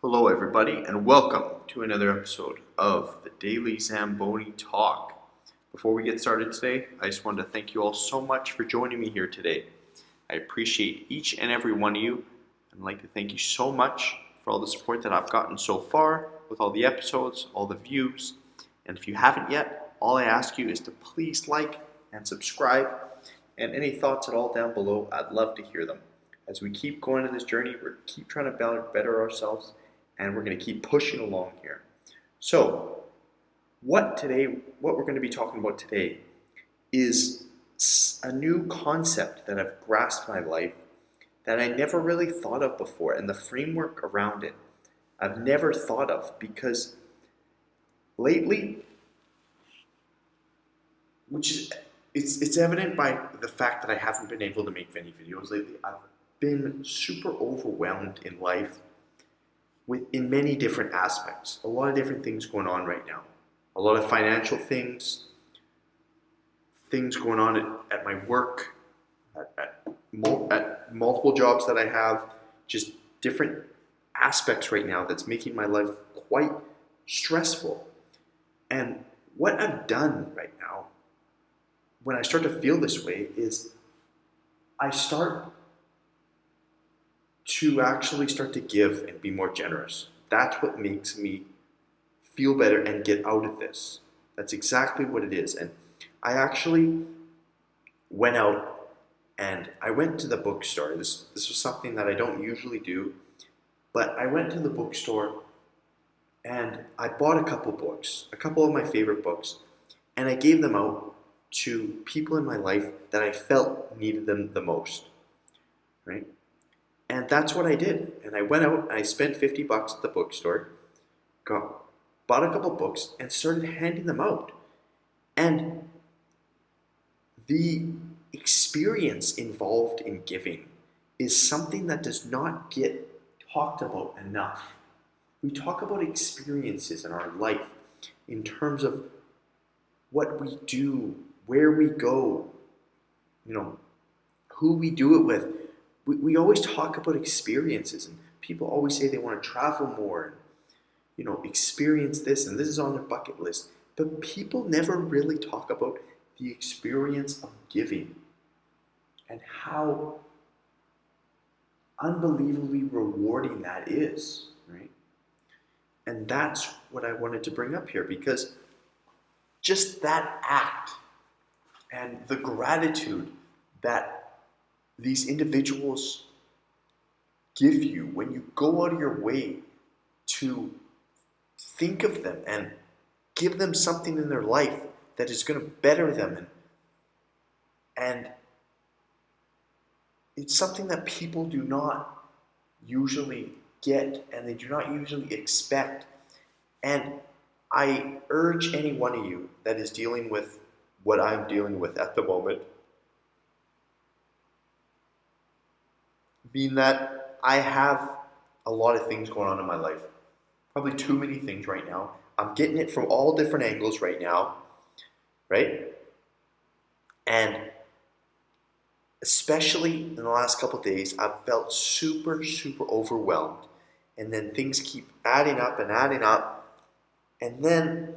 Hello, everybody, and welcome to another episode of the Daily Zamboni Talk. Before we get started today, I just wanted to thank you all so much for joining me here today. I appreciate each and every one of you, and I'd like to thank you so much for all the support that I've gotten so far with all the episodes, all the views. And if you haven't yet, all I ask you is to please like and subscribe, and any thoughts at all down below, I'd love to hear them. As we keep going on this journey, we're keep trying to better ourselves, and we're going to keep pushing along here. So, what we're going to be talking about today is a new concept that I've grasped in my life that I never really thought of before, and the framework around it I've never thought of, because lately, which is it's evident by the fact that I haven't been able to make many videos lately. I've been super overwhelmed in life in many different aspects. A lot of different things going on right now. A lot of financial things going on at my work, at multiple jobs that I have, just different aspects right now that's making my life quite stressful. And what I've done right now, when I start to feel this way, is I start to give and be more generous. That's what makes me feel better and get out of this. That's exactly what it is. And I actually went out and I went to the bookstore. This was something that I don't usually do, but I went to the bookstore and I bought a couple books, a couple of my favorite books, and I gave them out to people in my life that I felt needed them the most, right? And that's what I did. And I went out and I spent $50 at the bookstore, bought a couple books, and started handing them out. And the experience involved in giving is something that does not get talked about enough. We talk about experiences in our life in terms of what we do, where we go, who we do it with. We always talk about experiences, and people always say they want to travel more, and experience this, and this is on their bucket list. But people never really talk about the experience of giving and how unbelievably rewarding that is, right? And that's what I wanted to bring up here, because just that act and the gratitude that these individuals give you when you go out of your way to think of them and give them something in their life that is going to better them, and it's something that people do not usually get and they do not usually expect. And I urge any one of you that is dealing with what I'm dealing with at the moment, being that I have a lot of things going on in my life, probably too many things right now. I'm getting it from all different angles right now, right? And especially in the last couple of days, I've felt super, super overwhelmed. And then things keep adding up and adding up. And then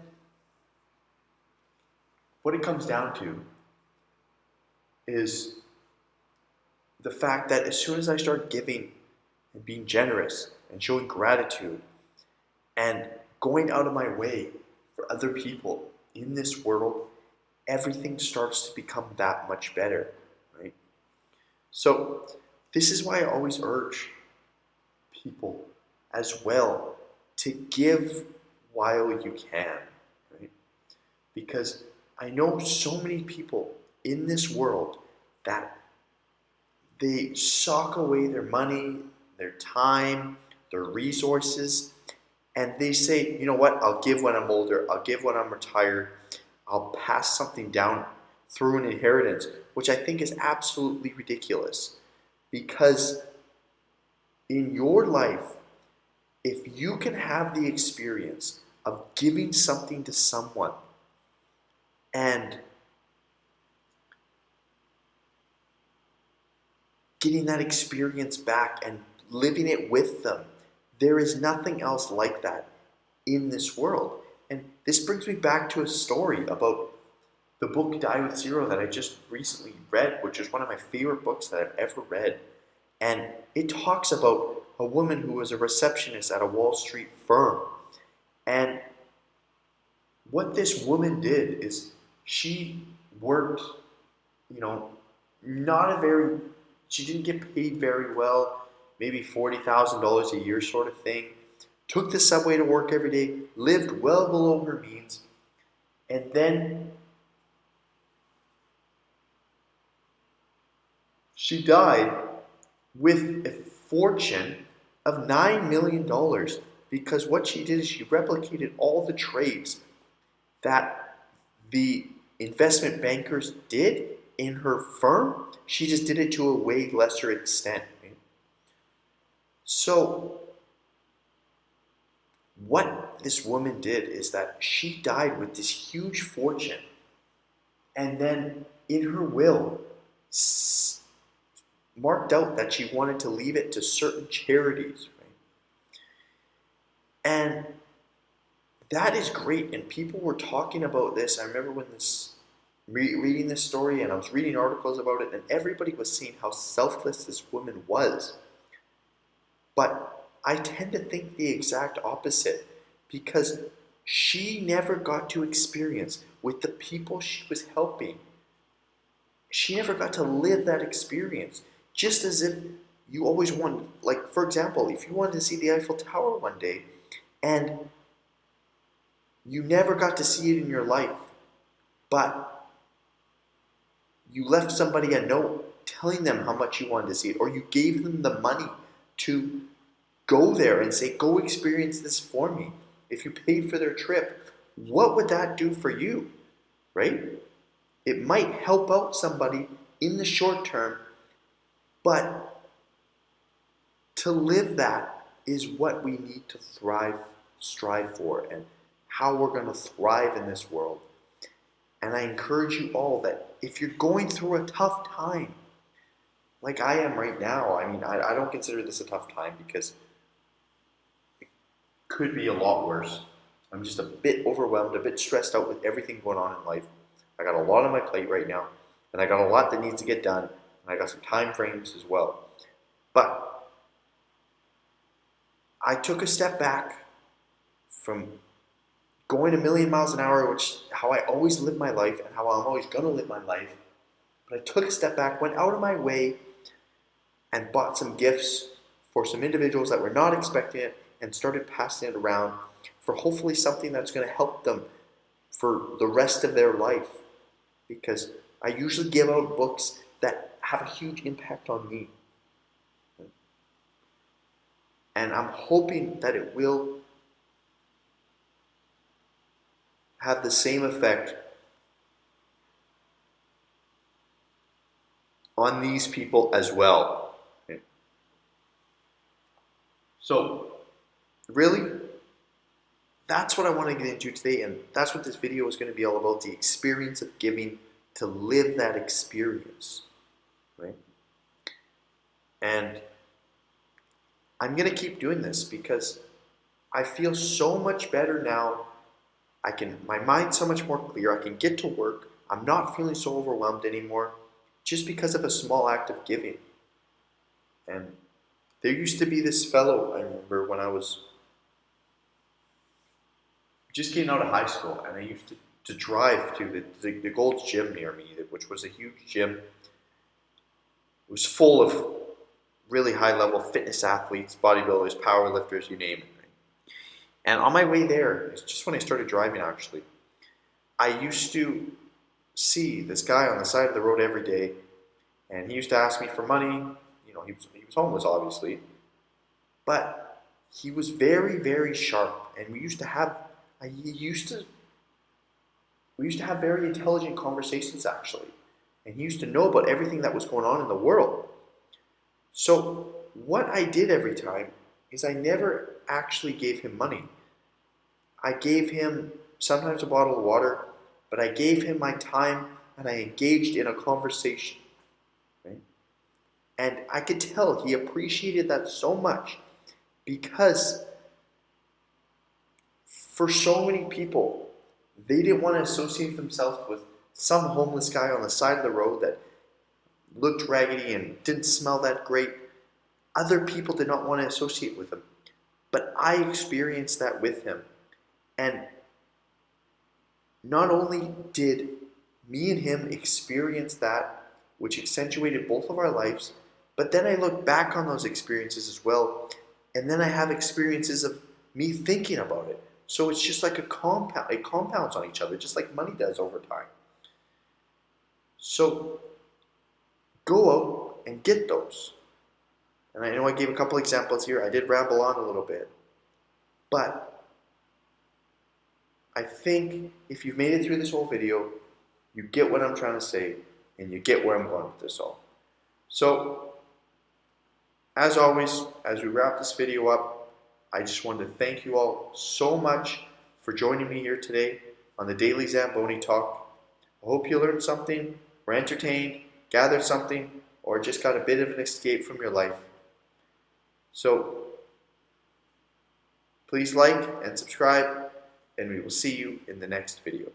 what it comes down to is the fact that as soon as I start giving and being generous and showing gratitude and going out of my way for other people in this world, everything starts to become that much better, right? So this is why I always urge people as well to give while you can, right? Because I know so many people in this world that they sock away their money, their time, their resources, and they say, you know what, I'll give when I'm older, I'll give when I'm retired, I'll pass something down through an inheritance, which I think is absolutely ridiculous. Because in your life, if you can have the experience of giving something to someone and getting that experience back and living it with them, There is nothing else like that in this world. And this brings me back to a story about the book Die with Zero that I just recently read, which is one of my favorite books that I've ever read. And it talks about a woman who was a receptionist at a Wall Street firm. And what this woman did is she worked, you know, not a very, she didn't get paid very well, maybe $40,000 a year sort of thing. Took the subway to work every day, lived well below her means, and then she died with a fortune of $9 million because what she did is she replicated all the trades that the investment bankers did in her firm. She just did it to a way lesser extent. Right? So what this woman did is that she died with this huge fortune, and then in her will marked out that she wanted to leave it to certain charities, right? And that is great, and people were talking about this. I remember when reading this story, and I was reading articles about it, and everybody was saying how selfless this woman was. But I tend to think the exact opposite, because she never got to experience with the people she was helping. She never got to live that experience. Just as if you always want, like, for example, if you wanted to see the Eiffel Tower one day and you never got to see it in your life, but you left somebody a note telling them how much you wanted to see it, or you gave them the money to go there and say, go experience this for me. If you paid for their trip, what would that do for you, right? It might help out somebody in the short term, but to live that is what we need to strive for, and how we're going to thrive in this world. And I encourage you all that if you're going through a tough time, like I am right now, I mean, I don't consider this a tough time because it could be a lot worse. I'm just a bit overwhelmed, a bit stressed out with everything going on in life. I got a lot on my plate right now, and I got a lot that needs to get done, and I got some time frames as well. But I took a step back from going a million miles an hour, which how I always live my life and how I'm always going to live my life. But I took a step back, went out of my way, and bought some gifts for some individuals that were not expecting it, and started passing it around for hopefully something that's going to help them for the rest of their life. Because I usually give out books that have a huge impact on me. And I'm hoping that it will have the same effect on these people as well. Okay. So, really, that's what I want to get into today, and that's what this video is going to be all about, the experience of giving, to live that experience, right? And I'm going to keep doing this because I feel so much better now. My mind's so much more clear. I can get to work. I'm not feeling so overwhelmed anymore just because of a small act of giving. And there used to be this fellow, I remember when I was just getting out of high school, and I used to drive to the Gold's Gym near me, which was a huge gym. It was full of really high-level fitness athletes, bodybuilders, powerlifters, you name it. And on my way there, it's just when I started driving actually, I used to see this guy on the side of the road every day, and he used to ask me for money. You know, he was homeless obviously, but he was very, very sharp, and we used to have very intelligent conversations actually, and he used to know about everything that was going on in the world. So what I did every time is I never actually gave him money. I gave him sometimes a bottle of water, but I gave him my time and I engaged in a conversation. Right? And I could tell he appreciated that so much. because for so many people, they didn't want to associate themselves with some homeless guy on the side of the road that looked raggedy and didn't smell that great. Other people did not want to associate with him. But I experienced that with him. And not only did me and him experience that, which accentuated both of our lives, but then I look back on those experiences as well, and then I have experiences of me thinking about it. So it's just like a compound, it compounds on each other, just like money does over time. So go out and get those. And I know I gave a couple examples here. I did ramble on a little bit. But I think if you've made it through this whole video, you get what I'm trying to say, and you get where I'm going with this all. So, as always, as we wrap this video up, I just wanted to thank you all so much for joining me here today on the Daily Zamboni Talk. I hope you learned something, were entertained, gathered something, or just got a bit of an escape from your life. So, please like and subscribe, and we will see you in the next video.